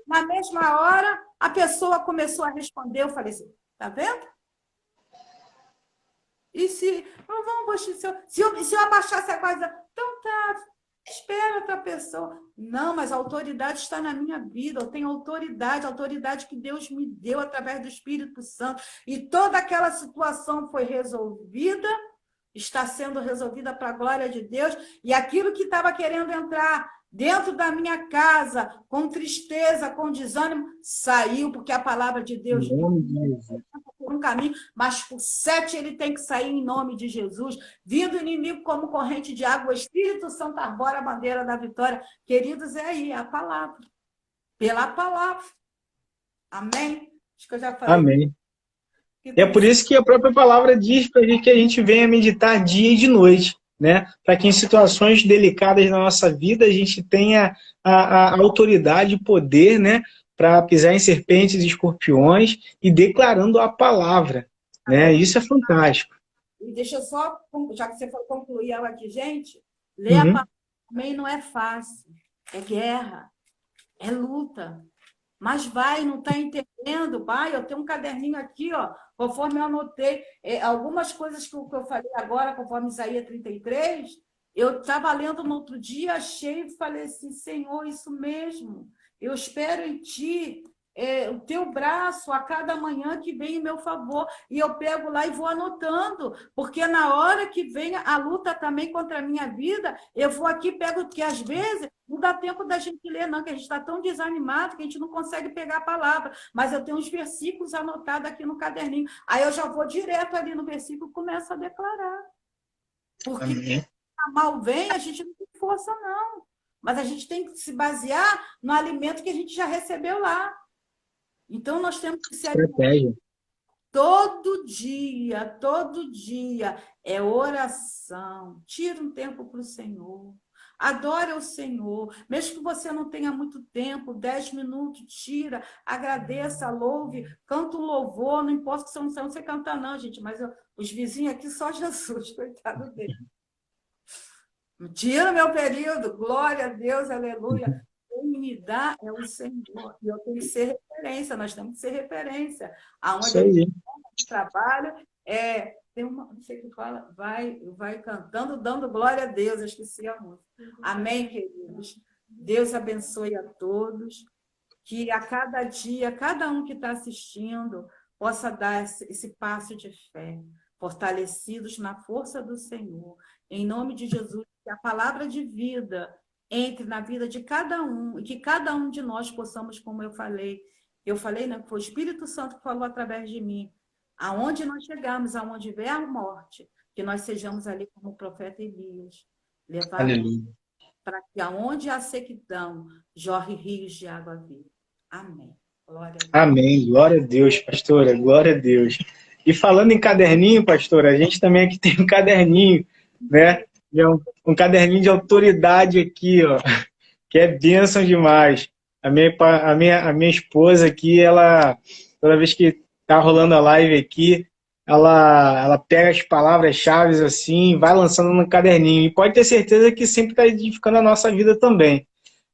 na mesma hora, a pessoa começou a responder, eu falei assim, tá vendo? E se eu abaixasse a coisa, então tá, espera outra pessoa. Não, mas a autoridade está na minha vida, eu tenho autoridade, a autoridade que Deus me deu através do Espírito Santo. E toda aquela situação foi resolvida, está sendo resolvida para a glória de Deus, e aquilo que estava querendo entrar dentro da minha casa, com tristeza, com desânimo, saiu, porque a palavra de Deus por um caminho, mas por 7 ele tem que sair em nome de Jesus. Vindo o inimigo como corrente de água, o Espírito Santo arbora a bandeira da vitória. Queridos, é aí, é a palavra. Pela palavra. Amém? Acho que eu já falei.
Amém. É por isso que a própria palavra diz para que a gente venha meditar dia e de noite, né? Para que em situações delicadas na nossa vida a gente tenha a autoridade e poder, né? Para pisar em serpentes e escorpiões e declarando a palavra, né? Isso é fantástico.
E deixa eu só, já que você for concluir ela aqui, gente, ler a palavra também não é fácil. É guerra, é luta. Mas vai, não está entendendo? Vai, eu tenho um caderninho aqui, ó, conforme eu anotei. Algumas coisas que eu falei agora, conforme Isaías 33, eu estava lendo no outro dia, achei e falei assim, Senhor, isso mesmo. Eu espero em Ti o Teu braço a cada manhã que vem em meu favor. E eu pego lá e vou anotando, porque na hora que vem a luta também contra a minha vida, eu vou aqui, pego, porque às vezes não dá tempo da gente ler, não, que a gente está tão desanimado que a gente não consegue pegar a palavra. Mas eu tenho uns versículos anotados aqui no caderninho. Aí eu já vou direto ali no versículo e começo a declarar. Porque a mal vem, a gente não tem força, não. Mas a gente tem que se basear no alimento que a gente já recebeu lá. Então, nós temos que se alimentar todo dia é oração. Tira um tempo para o Senhor. Adore o Senhor. Mesmo que você não tenha muito tempo, 10 minutos, tira, agradeça, louve, canta um louvor, não importa que você não sei cantar não, gente, mas os vizinhos aqui só Jesus, coitado dele. Tira meu período, glória a Deus, aleluia. Quem me dá é o Senhor. E eu tenho que ser referência, nós temos que ser referência. Aonde a gente trabalha, tem uma, não sei o que fala, vai cantando, dando glória a Deus, eu esqueci a música. Amém, queridos? Deus abençoe a todos, que a cada dia, cada um que está assistindo, possa dar esse passo de fé, fortalecidos na força do Senhor. Em nome de Jesus, que a palavra de vida entre na vida de cada um, e que cada um de nós possamos, como eu falei, né, foi o Espírito Santo que falou através de mim, aonde nós chegamos, aonde vier a morte, que nós sejamos ali como o profeta Elias, levados para que aonde há sequidão, jorre rios de água viva. Amém. Glória a Deus.
Amém. Glória a Deus, pastora. Glória a Deus. E falando em caderninho, pastora, a gente também aqui tem um caderninho, né? Um caderninho de autoridade aqui, ó, que é bênção demais. A minha esposa aqui, ela, toda vez que tá rolando a live aqui, ela pega as palavras-chave assim, vai lançando no caderninho. E pode ter certeza que sempre está edificando a nossa vida também.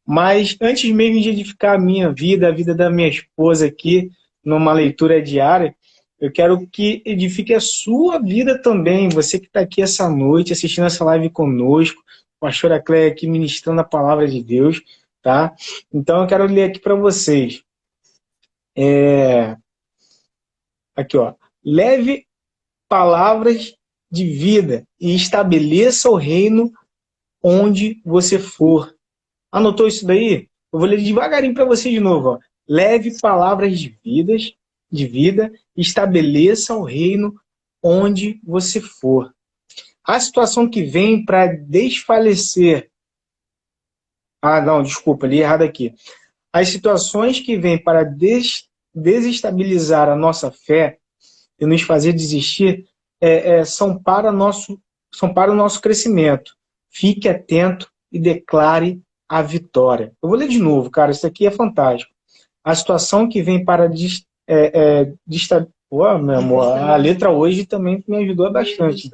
Mas antes mesmo de edificar a minha vida, a vida da minha esposa aqui, numa leitura diária, eu quero que edifique a sua vida também. Você que está aqui essa noite, assistindo essa live conosco, a pastora Cléia aqui ministrando a palavra de Deus, tá? Então eu quero ler aqui para vocês. Aqui, ó. Leve palavras de vida e estabeleça o reino onde você for. Anotou isso daí? Eu vou ler devagarinho para você de novo. Ó. Leve palavras de vida e estabeleça o reino onde você for. A situação que vem para desfalecer... Ah, não, desculpa, li errado aqui. As situações que vêm para desestabilizar a nossa fé e nos fazer desistir são para o nosso crescimento. Fique atento e declare a vitória. Eu vou ler de novo, cara, isso aqui é fantástico. A situação que vem para Pô, meu amor, a letra hoje também me ajudou bastante.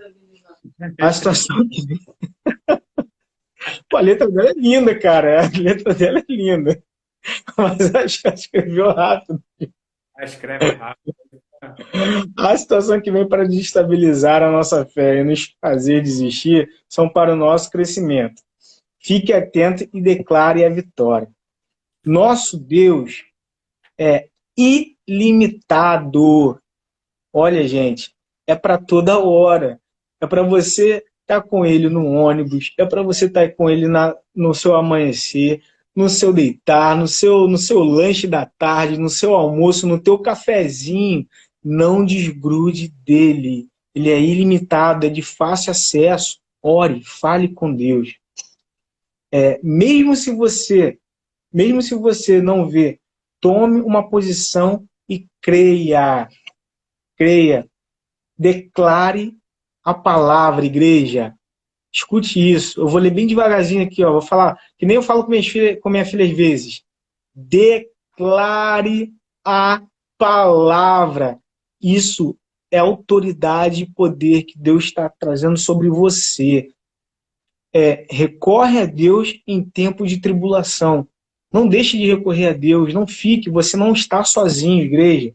A situação que vem... Pô, a letra dela é linda, cara. A letra dela é linda. Mas acho que ela escreveu rápido.
Escreve rápido.
A situação que vem para desestabilizar a nossa fé e nos fazer desistir são para o nosso crescimento. Fique atento e declare a vitória. Nosso Deus é ilimitado. Olha, gente, é para toda hora. É para você estar com Ele no ônibus, é para você estar com Ele no seu amanhecer, no seu deitar, no seu lanche da tarde, no seu almoço, no teu cafezinho. Não desgrude dele. Ele é ilimitado, é de fácil acesso. Ore, fale com Deus. Mesmo se você não vê, tome uma posição e creia. Creia. Declare a palavra, igreja. Escute isso. Eu vou ler bem devagarzinho aqui, ó. Vou falar, que nem eu falo com minha filha às vezes. Declare a palavra. Isso é autoridade e poder que Deus está trazendo sobre você. Recorre a Deus em tempo de tribulação. Não deixe de recorrer a Deus. Não fique. Você não está sozinho, igreja.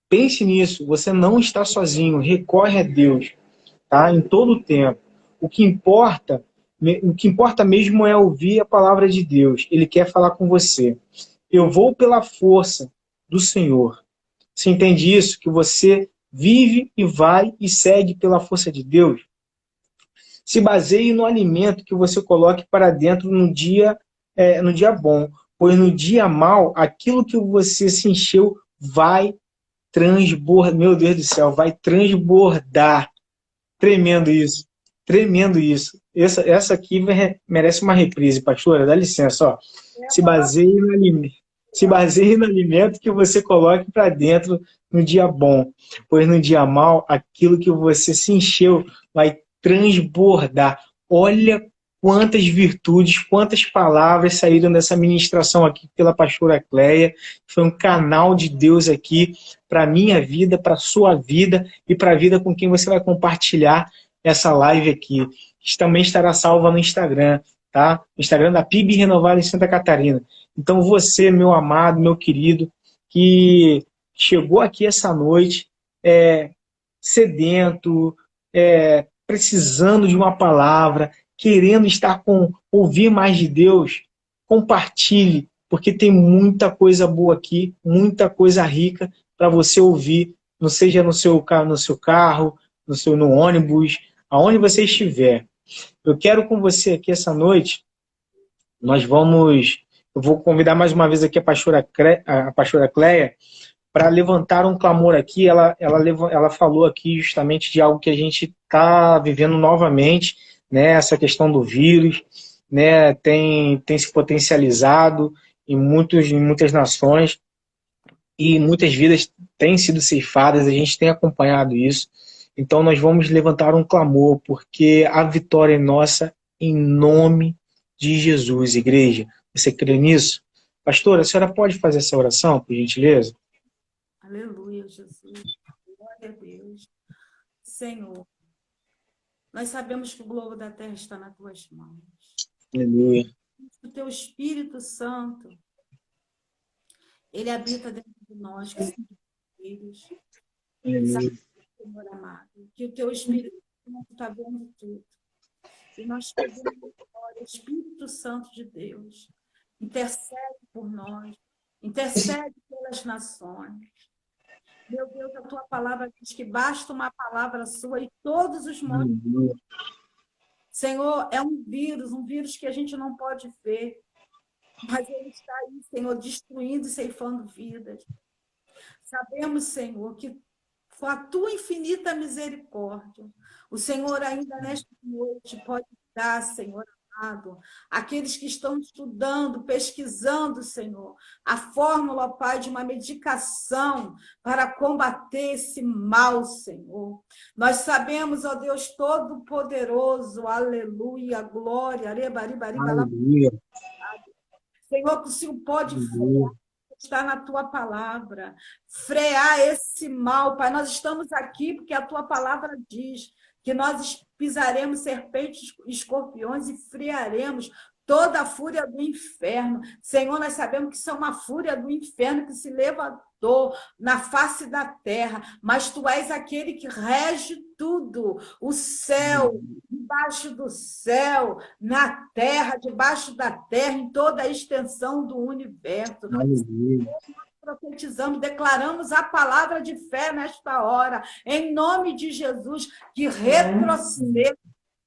Pense nisso. Você não está sozinho. Recorre a Deus, tá? Em todo o tempo. O que importa mesmo é ouvir a palavra de Deus. Ele quer falar com você. Eu vou pela força do Senhor. Você entende isso? Que você vive e vai e segue pela força de Deus? Se baseie no alimento que você coloque para dentro no dia bom. Pois no dia mau, aquilo que você se encheu vai transbordar. Meu Deus do céu, vai transbordar. Tremendo isso. Tremendo isso. Essa aqui merece uma reprise, pastora. Dá licença, ó. Se baseie no alimento. Se baseie no alimento que você coloque para dentro no dia bom. Pois no dia mau, aquilo que você se encheu vai transbordar. Olha quantas virtudes, quantas palavras saíram dessa ministração aqui pela pastora Cleia. Foi um canal de Deus aqui para a minha vida, para a sua vida e para a vida com quem você vai compartilhar essa live aqui. Também estará salva no Instagram, tá? No Instagram da PIB Renovada em Santa Catarina. Então você, meu amado, meu querido, que chegou aqui essa noite sedento, precisando de uma palavra, querendo ouvir mais de Deus, compartilhe, porque tem muita coisa boa aqui, muita coisa rica para você ouvir, não seja no seu carro, no ônibus, aonde você estiver. Eu quero com você aqui essa noite, eu vou convidar mais uma vez aqui a pastora Cleia para levantar um clamor aqui. Ela falou aqui justamente de algo que a gente está vivendo novamente, né? Essa questão do vírus, né? Tem se potencializado em muitas nações e muitas vidas têm sido ceifadas, a gente tem acompanhado isso. Então nós vamos levantar um clamor, porque a vitória é nossa em nome de Jesus, igreja. Você crê nisso? Pastora, a senhora pode fazer essa oração, por gentileza?
Aleluia, Jesus. Glória a Deus. Senhor, nós sabemos que o globo da terra está nas tuas mãos.
Aleluia.
O teu Espírito Santo, ele habita dentro de nós, que somos filhos. Sabe, Senhor amado, que o teu Espírito Santo está vendo tudo. E nós pedimos agora, o Espírito Santo de Deus, intercede por nós, intercede pelas nações. Meu Deus, a tua palavra diz que basta uma palavra sua e todos os montes. Senhor, é um vírus que a gente não pode ver, mas ele está aí, Senhor, destruindo e ceifando vidas. Sabemos, Senhor, que com a tua infinita misericórdia, o Senhor ainda nesta noite pode dar, Senhor amado, aqueles que estão estudando, pesquisando, Senhor, a fórmula, Pai, de uma medicação para combater esse mal, Senhor. Nós sabemos, ó Deus Todo-Poderoso, aleluia, glória,
Aleluia.
Senhor, que o Senhor pode frear, está na tua palavra, frear esse mal, Pai. Nós estamos aqui porque a tua palavra diz que nós pisaremos serpentes, escorpiões e frearemos toda a fúria do inferno. Senhor, nós sabemos que isso é uma fúria do inferno que se levantou na face da terra, mas tu és aquele que rege tudo, o céu, debaixo do céu, na terra, debaixo da terra, em toda a extensão do universo.
Aleluia.
Profetizamos, declaramos a palavra de fé nesta hora, em nome de Jesus, que retroceda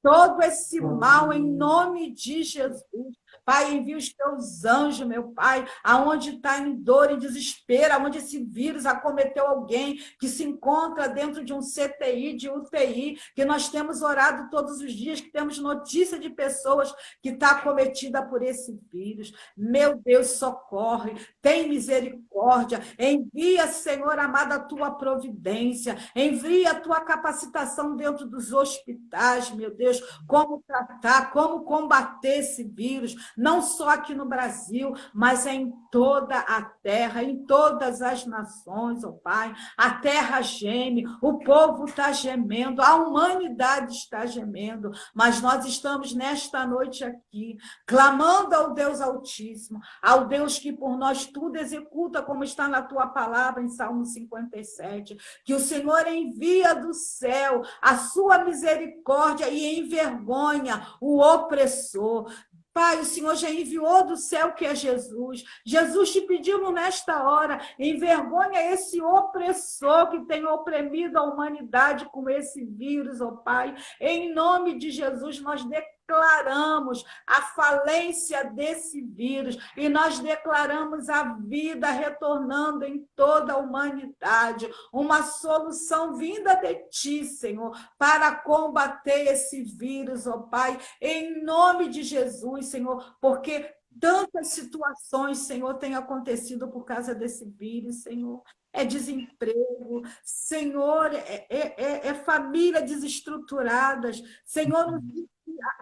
todo esse mal, em nome de Jesus. Pai, envia os teus anjos, meu Pai, aonde está em dor, em desespero, aonde esse vírus acometeu alguém que se encontra dentro de um CTI, de UTI, que nós temos orado todos os dias, que temos notícia de pessoas que estão acometidas por esse vírus. Meu Deus, socorre, tem misericórdia, envia, Senhor amado, a tua providência, envia a tua capacitação dentro dos hospitais, meu Deus, como tratar, como combater esse vírus, não só aqui no Brasil, mas em toda a terra, em todas as nações, ó Pai. A terra geme, o povo está gemendo, a humanidade está gemendo, mas nós estamos nesta noite aqui, clamando ao Deus Altíssimo, ao Deus que por nós tudo executa, como está na tua palavra em Salmo 57, que o Senhor envia do céu a sua misericórdia e envergonha o opressor. Pai, o Senhor já enviou do céu que é Jesus. Jesus te pediu nesta hora, envergonha esse opressor que tem oprimido a humanidade com esse vírus, ó Pai. Em nome de Jesus, nós declaramos a falência desse vírus e nós declaramos a vida retornando em toda a humanidade, uma solução vinda de Ti, Senhor, para combater esse vírus, ó Pai, em nome de Jesus, Senhor, porque tantas situações, Senhor, têm acontecido por causa desse vírus, Senhor. É desemprego, Senhor, é família desestruturadas, Senhor,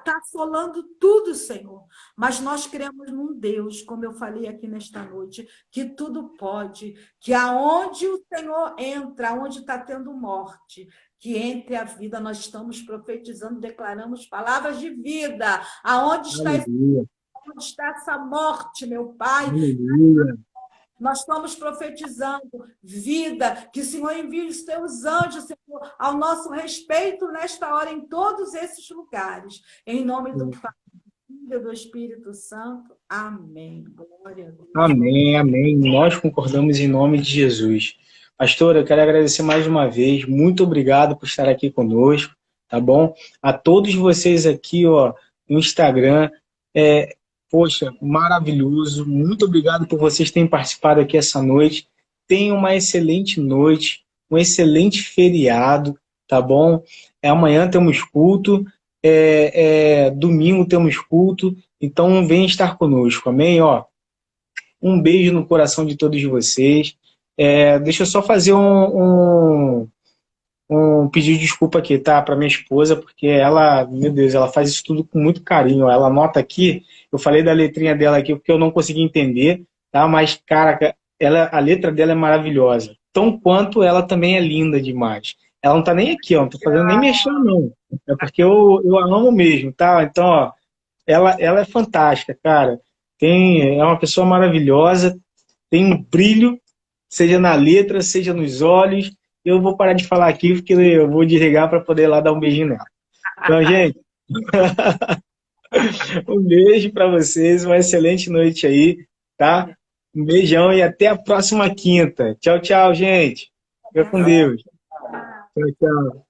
tá assolando tudo, Senhor. Mas nós cremos num Deus, como eu falei aqui nesta noite, que tudo pode, que aonde o Senhor entra, aonde está tendo morte, que entre a vida, nós estamos profetizando, declaramos palavras de vida. Aonde está, onde está essa morte, meu Pai?
Aleluia.
Nós estamos profetizando vida, que o Senhor envie os teus anjos, Senhor, ao nosso respeito nesta hora, em todos esses lugares. Em nome do Pai, do Filho e do Espírito Santo. Amém. Glória a Deus.
Amém, amém. Nós concordamos em nome de Jesus. Pastora, eu quero agradecer mais uma vez. Muito obrigado por estar aqui conosco, tá bom? A todos vocês aqui, ó, no Instagram, poxa, maravilhoso. Muito obrigado por vocês terem participado aqui essa noite. Tenham uma excelente noite, um excelente feriado, tá bom? Amanhã temos culto, domingo temos culto, então vem estar conosco, amém? Ó, um beijo no coração de todos vocês. Deixa eu só fazer um pedido de desculpa aqui, tá? Para minha esposa, porque ela, meu Deus, ela faz isso tudo com muito carinho. Ela anota aqui, eu falei da letrinha dela aqui porque eu não consegui entender, tá? Mas, cara, a letra dela é maravilhosa. Tão quanto ela também é linda demais. Ela não tá nem aqui, ó, não tô fazendo nem mexendo, não. É porque eu a amo mesmo, tá? Então, ó, ela é fantástica, cara. É uma pessoa maravilhosa, tem um brilho, seja na letra, seja nos olhos. Eu vou parar de falar aqui, porque eu vou desligar para poder ir lá dar um beijinho nela. Então, gente, um beijo para vocês, uma excelente noite aí, tá? Um beijão e até a próxima quinta. Tchau, tchau, gente. Fica com Deus. Tchau, tchau.